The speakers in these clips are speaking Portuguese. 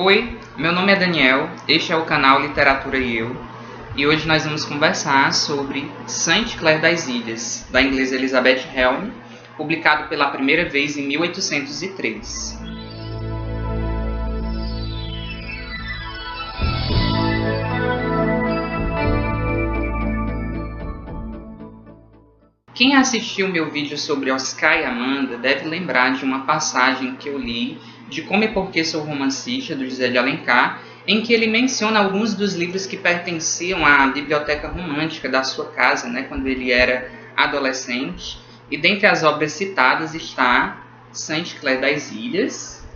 Oi, meu nome é Daniel, este é o canal Literatura e Eu, e hoje nós vamos conversar sobre Sainte Claire das Ilhas, da inglesa Elizabeth Helme, publicado pela primeira vez em 1803. Quem assistiu meu vídeo sobre Oscar e Amanda deve lembrar de uma passagem que eu li de Como e Por que Sou Romancista, do José de Alencar, em que ele menciona alguns dos livros que pertenciam à biblioteca romântica da sua casa, quando ele era adolescente. E dentre as obras citadas está Sainte Claire das Ilhas,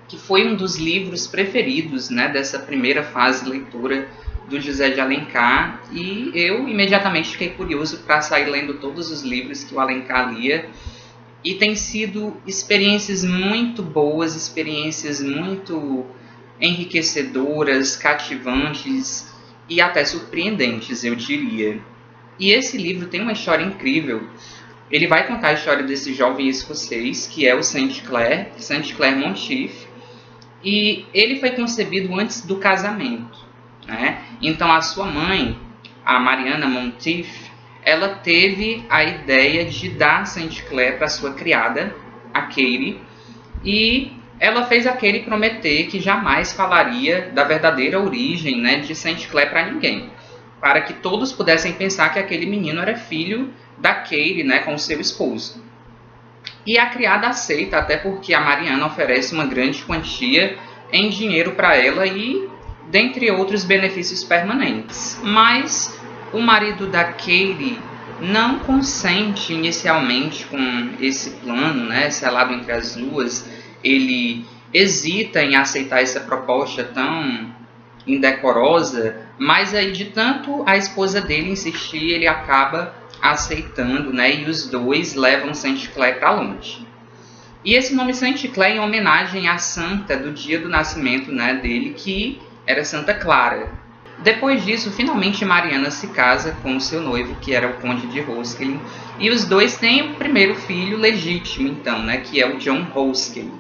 que foi um dos livros preferidos dessa primeira fase de leitura do José de Alencar, e eu imediatamente fiquei curioso para sair lendo todos os livros que o Alencar lia, e tem sido experiências muito boas, experiências muito enriquecedoras, cativantes e até surpreendentes, eu diria. E esse livro tem uma história incrível. Ele vai contar a história desse jovem escocês, que é o Saint Clair Monteith, e ele foi concebido antes do casamento. Então a sua mãe, a Mariana Monteith, ela teve a ideia de dar Saint Clair para sua criada, a Katie, e ela fez a Katie prometer que jamais falaria da verdadeira origem de Saint Clair para ninguém, para que todos pudessem pensar que aquele menino era filho da Katie, com o seu esposo. E a criada aceita, até porque a Mariana oferece uma grande quantia em dinheiro para ela e dentre outros benefícios permanentes. Mas o marido da Katie não consente inicialmente com esse plano, selado entre as duas. Ele hesita em aceitar essa proposta tão indecorosa, mas aí de tanto a esposa dele insistir, ele acaba aceitando, e os dois levam Saint Clair para longe. E esse nome Saint Clair em homenagem à santa do dia do nascimento dele, que era Santa Clara. Depois disso, finalmente Mariana se casa com o seu noivo, que era o Conde de Roskilde, e os dois têm o primeiro filho legítimo, então, que é o John Roskilde.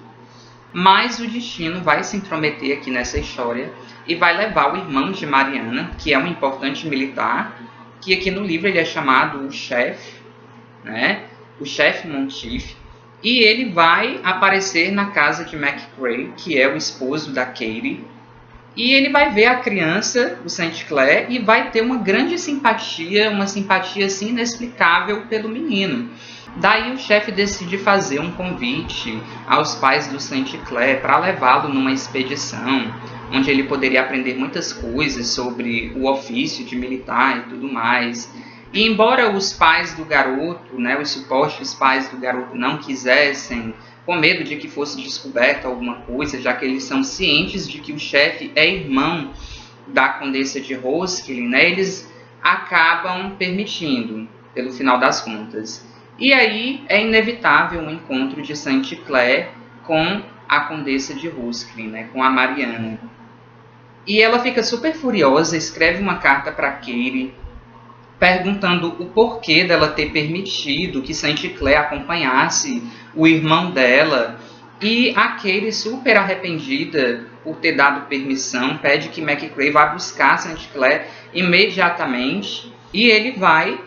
Mas o destino vai se intrometer aqui nessa história e vai levar o irmão de Mariana, que é um importante militar, que aqui no livro ele é chamado o chefe, o chefe Monteith, e ele vai aparecer na casa de McCrae, que é o esposo da Katie, e ele vai ver a criança, o Saint Clair, e vai ter uma grande simpatia, uma simpatia assim inexplicável pelo menino. Daí o chefe decide fazer um convite aos pais do Saint Clair para levá-lo numa expedição, onde ele poderia aprender muitas coisas sobre o ofício de militar e tudo mais. E embora os pais do garoto, os supostos pais do garoto não quisessem, com medo de que fosse descoberta alguma coisa, já que eles são cientes de que o chefe é irmão da Condessa de Roskilde, eles acabam permitindo, pelo final das contas. E aí é inevitável o encontro de Saint Clair com a Condessa de Roskilde, com a Mariana. E ela fica super furiosa, escreve uma carta para Katie, perguntando o porquê dela ter permitido que Saint Clair acompanhasse o irmão dela. E a Katie, super arrependida por ter dado permissão, pede que McCrae vá buscar Saint Clair imediatamente. E ele vai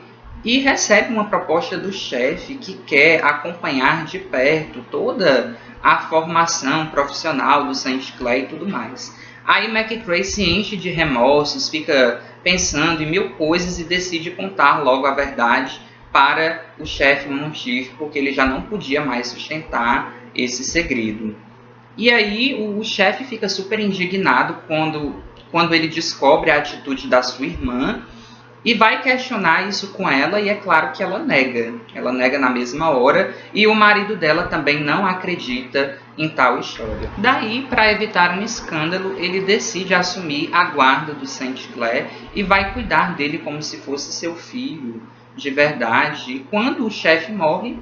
e recebe uma proposta do chefe que quer acompanhar de perto toda a formação profissional do Saint Clair e tudo mais. Aí McCrae se enche de remorsos, fica pensando em mil coisas e decide contar logo a verdade para o chefe Monteith, porque ele já não podia mais sustentar esse segredo. E aí o chefe fica super indignado quando ele descobre a atitude da sua irmã e vai questionar isso com ela, e é claro que ela nega na mesma hora, e o marido dela também não acredita em tal história. Daí, para evitar um escândalo, ele decide assumir a guarda do Saint Clair e vai cuidar dele como se fosse seu filho de verdade. E quando o chefe morre,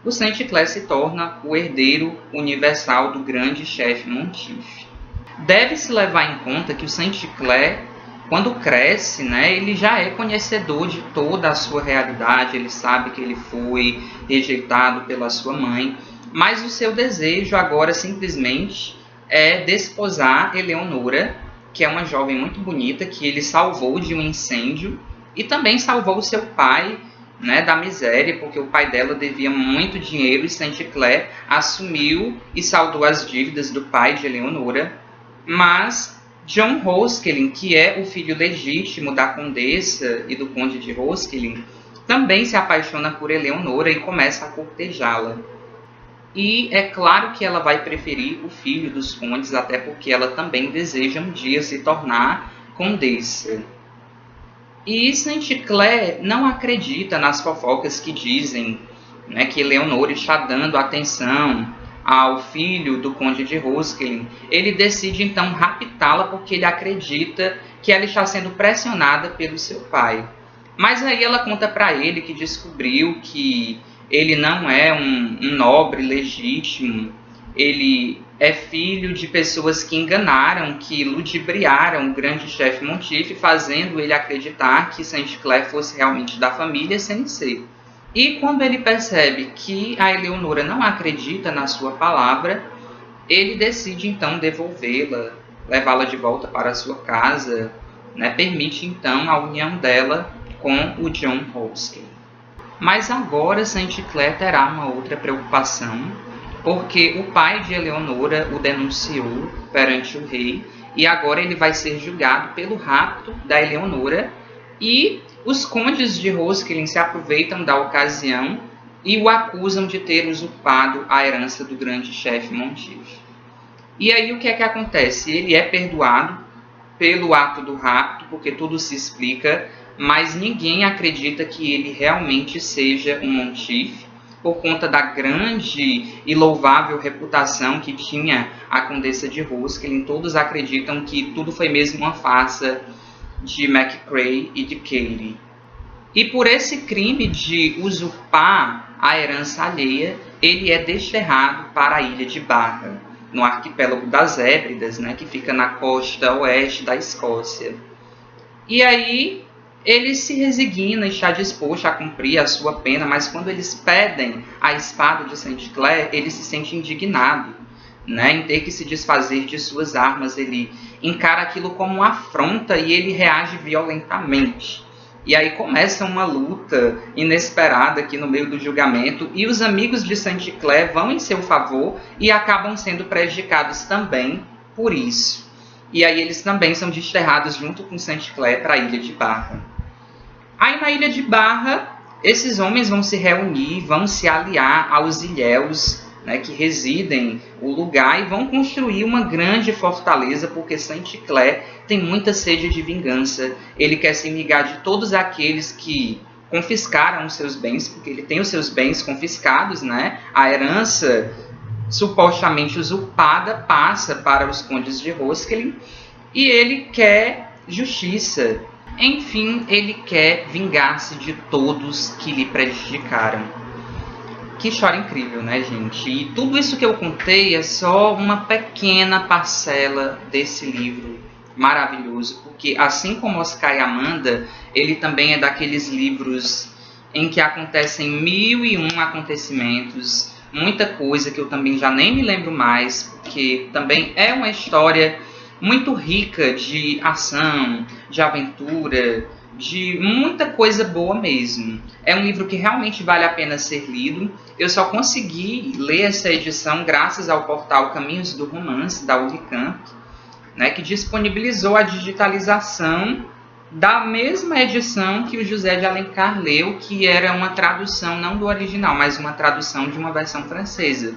o Saint Clair se torna o herdeiro universal do grande chefe Monteith. Deve-se levar em conta que o Saint Clair, quando cresce, ele já é conhecedor de toda a sua realidade, ele sabe que ele foi rejeitado pela sua mãe, mas o seu desejo agora simplesmente é desposar Eleonora, que é uma jovem muito bonita, que ele salvou de um incêndio e também salvou o seu pai, né, da miséria, porque o pai dela devia muito dinheiro e Saint-Clair assumiu e saldou as dívidas do pai de Eleonora. Mas John Roscelin, que é o filho legítimo da condessa e do conde de Roscelin, também se apaixona por Eleonora e começa a cortejá-la. E é claro que ela vai preferir o filho dos condes, até porque ela também deseja um dia se tornar condessa. E Saint-Clair não acredita nas fofocas que dizem, né, que Eleonora está dando atenção ao filho do conde de Roscelin. Ele decide então raptá-la porque ele acredita que ela está sendo pressionada pelo seu pai. Mas aí ela conta para ele que descobriu que ele não é um nobre legítimo, ele é filho de pessoas que enganaram, que ludibriaram o grande chefe Montife, fazendo ele acreditar que Saint-Clair fosse realmente da família sem ser. E quando ele percebe que a Eleonora não acredita na sua palavra, ele decide então devolvê-la, levá-la de volta para a sua casa, né? Permite então a união dela com o John Roscelin. Mas agora Saint-Clair terá uma outra preocupação, porque o pai de Eleonora o denunciou perante o rei e agora ele vai ser julgado pelo rapto da Eleonora, e os condes de Roscelin se aproveitam da ocasião e o acusam de ter usurpado a herança do grande chefe Montife. E aí o que é que acontece? Ele é perdoado pelo ato do rapto, porque tudo se explica, mas ninguém acredita que ele realmente seja um Montife, por conta da grande e louvável reputação que tinha a condessa de Roscelin. Todos acreditam que tudo foi mesmo uma farsa de McCrae e de Katie. E por esse crime de usurpar a herança alheia, ele é desterrado para a ilha de Barra, no arquipélago das Hébridas, né, que fica na costa oeste da Escócia. E aí ele se resigna e está disposto a cumprir a sua pena, mas quando eles pedem a espada de Saint-Clair, ele se sente indignado, né, em ter que se desfazer de suas armas. Ele encara aquilo como uma afronta e ele reage violentamente. E aí começa uma luta inesperada aqui no meio do julgamento, e os amigos de Saint-Clair vão em seu favor e acabam sendo prejudicados também por isso. E aí eles também são desterrados junto com Saint-Clair para a ilha de Barra. Aí na ilha de Barra, esses homens vão se reunir, vão se aliar aos ilhéus, né, que residem o lugar, e vão construir uma grande fortaleza, porque Saint-Clair tem muita sede de vingança. Ele quer se vingar de todos aqueles que confiscaram os seus bens, porque ele tem os seus bens confiscados, né? A herança supostamente usurpada passa para os condes de Roscelin, e ele quer justiça. Enfim, ele quer vingar-se de todos que lhe prejudicaram. Que história incrível, né, gente? E tudo isso que eu contei é só uma pequena parcela desse livro maravilhoso, porque assim como Oscar e Amanda, ele também é daqueles livros em que acontecem 1001 acontecimentos, muita coisa que eu também já nem me lembro mais, porque também é uma história muito rica de ação, de aventura, de muita coisa boa mesmo. É um livro que realmente vale a pena ser lido. Eu só consegui ler essa edição graças ao portal Caminhos do Romance, da Unicamp, né, que disponibilizou a digitalização da mesma edição que o José de Alencar leu, que era uma tradução não do original, mas uma tradução de uma versão francesa,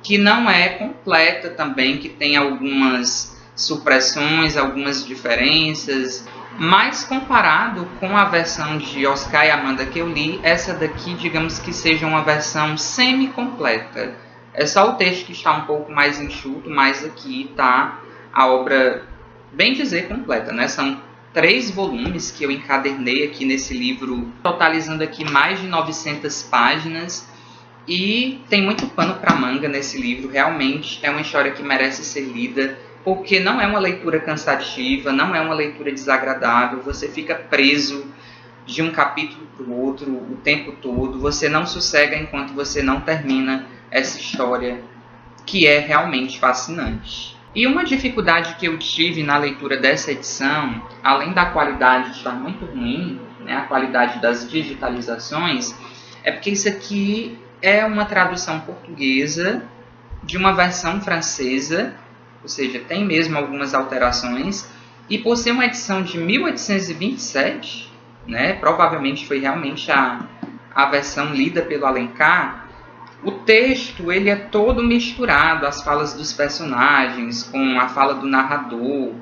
que não é completa também, que tem algumas supressões, algumas diferenças, mas comparado com a versão de Oscar e Amanda que eu li, essa daqui, digamos que seja uma versão semi-completa. É só o texto que está um pouco mais enxuto, mas aqui está a obra, bem dizer, completa, né? São 3 volumes que eu encadernei aqui nesse livro, totalizando aqui mais de 900 páginas, e tem muito pano para manga nesse livro. Realmente é uma história que merece ser lida, porque não é uma leitura cansativa, não é uma leitura desagradável, você fica preso de um capítulo para o outro o tempo todo, você não sossega enquanto você não termina essa história, que é realmente fascinante. E uma dificuldade que eu tive na leitura dessa edição, além da qualidade estar muito ruim, né, a qualidade das digitalizações, é porque isso aqui é uma tradução portuguesa de uma versão francesa, ou seja, tem mesmo algumas alterações, e por ser uma edição de 1827, né, provavelmente foi realmente a versão lida pelo Alencar, o texto ele é todo misturado, as falas dos personagens com a fala do narrador,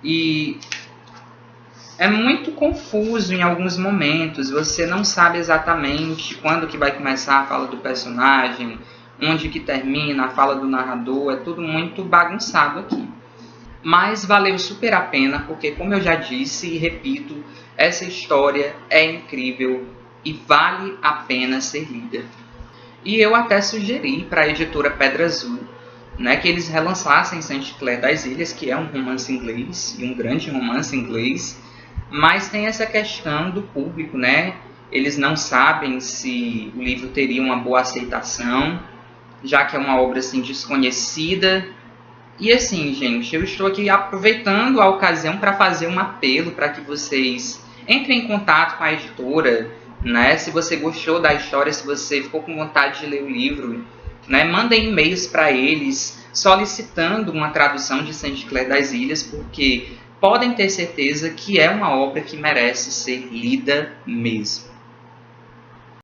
e é muito confuso em alguns momentos, você não sabe exatamente quando que vai começar a fala do personagem, onde que termina a fala do narrador, é tudo muito bagunçado aqui. Mas valeu super a pena, porque como eu já disse e repito, essa história é incrível e vale a pena ser lida. E eu até sugeri para a editora Pedra Azul, né, que eles relançassem Saint Clair das Ilhas, que é um romance inglês, e um grande romance inglês, mas tem essa questão do público, né? Eles não sabem se o livro teria uma boa aceitação, já que é uma obra assim, desconhecida. E assim, gente, eu estou aqui aproveitando a ocasião para fazer um apelo para que vocês entrem em contato com a editora, né? Se você gostou da história, se você ficou com vontade de ler o livro, né? Mandem e-mails para eles solicitando uma tradução de Saint Clair das Ilhas, porque podem ter certeza que é uma obra que merece ser lida mesmo.